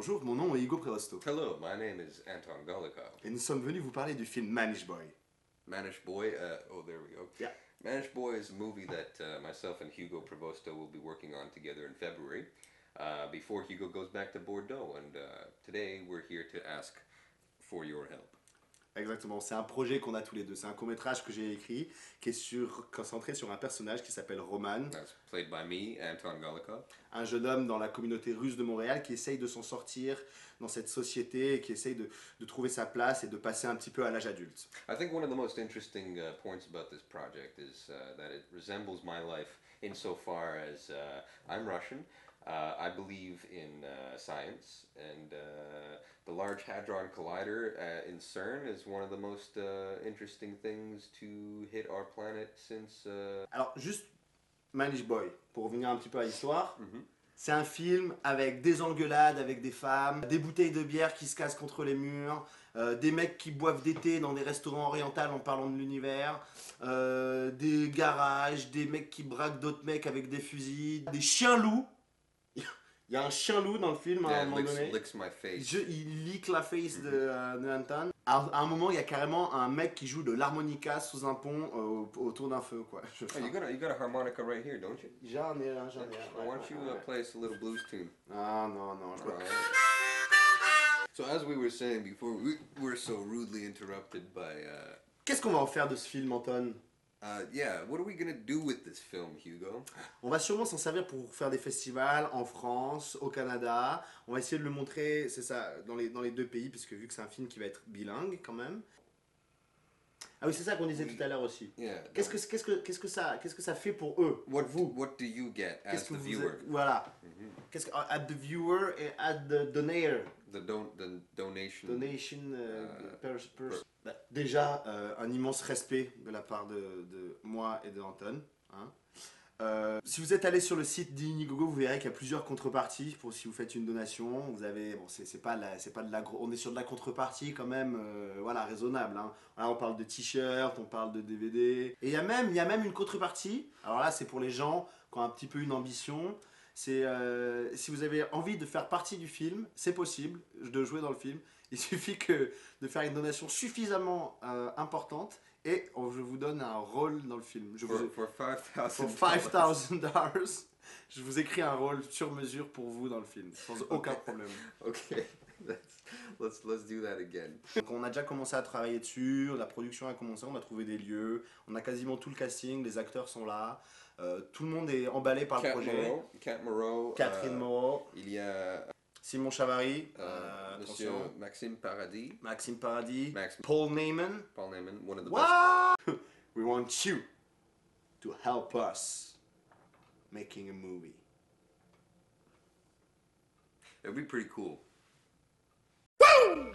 Bonjour, mon nom est Hugo Prevosto. Hello, my name is Anton Golikov. Et nous sommes venus vous parler du film Manish Boy. Manish Boy, oh, there we go. Yeah. Manish Boy is a movie that myself and Hugo Prevosto will be working on together in February, before Hugo goes back to Bordeaux. And today we're here to ask for your help. Exactement, c'est un projet qu'on a tous les deux. C'est un court-métrage que j'ai écrit qui est concentré sur un personnage qui s'appelle Roman, That's played by me, Anton Golikov. un jeune homme dans la communauté russe de Montréal qui essaye de s'en sortir dans cette société, qui essaye de trouver sa place et de passer un petit peu à l'âge adulte. I think one of the most interesting points about this project is that it resembles my life insofar as I'm Russian. I believe in science, and the Large Hadron Collider in CERN is one of the most interesting things to hit our planet since... Alors, juste Manish Boy, pour revenir un petit peu à l'histoire. C'est un film avec des engueulades avec des femmes, des bouteilles de bière qui se cassent contre les murs, des mecs qui boivent des thés dans des restaurants orientaux en parlant de l'univers, des garages, des mecs qui braquent d'autres mecs avec des fusils, des chiens loups. Il y a un chien loup dans le film à un moment donné. licks my face. Il lick la face de Anton. À un moment, il y a carrément un mec qui joue de l'harmonica sous un pont autour d'un feu, quoi. Oh, you got a harmonica right here, don't you? J'en ai un, j'en ai un. Why don't you play us a little blues tune? Ah non, non, je vois. So as we were saying before, we were so rudely interrupted by... Qu'est-ce qu'on va en faire de ce film, Anton? yeah, what are we gonna do with this film, Hugo? On va sûrement s'en servir pour faire des festivals en France, au Canada. On va essayer de le montrer, c'est ça, dans les deux pays, puisque vu que c'est un film qui va être bilingue quand même. Ah oui, c'est ça qu'on disait tout à l'heure aussi. Yeah. Qu'est-ce que ça fait pour eux? What do you get as Qu'est-ce que the vous viewer? voilà. Qu'est-ce que at the viewer et at the donator. The donation. Donation Bah, déjà, un immense respect de la part de moi et de Anton. Hein. Si vous êtes allé sur le site d'Indiegogo, vous verrez qu'il y a plusieurs contreparties pour si vous faites une donation. Vous avez, bon, c'est pas de la on est sur de la contrepartie quand même, voilà, raisonnable. Hein. Là, on parle de t-shirts, on parle de DVD. Et il y a même une contrepartie. Alors là, c'est pour les gens qui ont un petit peu une ambition. C'est si vous avez envie de faire partie du film, c'est possible de jouer dans le film. Il suffit de faire une donation suffisamment importante et je vous donne un rôle dans le film. For $5,000. Pour $5,000, je vous écris un rôle sur mesure pour vous dans le film, sans aucun problème. Okay, let's do that again. Donc on a déjà commencé à travailler dessus, la production a commencé, on a trouvé des lieux, on a quasiment tout le casting, les acteurs sont là, tout le monde est emballé par le projet. Kat Moreau, Catherine Moreau, il y a Simon Chavary, Monsieur Maxime Paradis, Paul Neyman. one of the best. What? We want you to help us making a movie. It'd be pretty cool. Woo!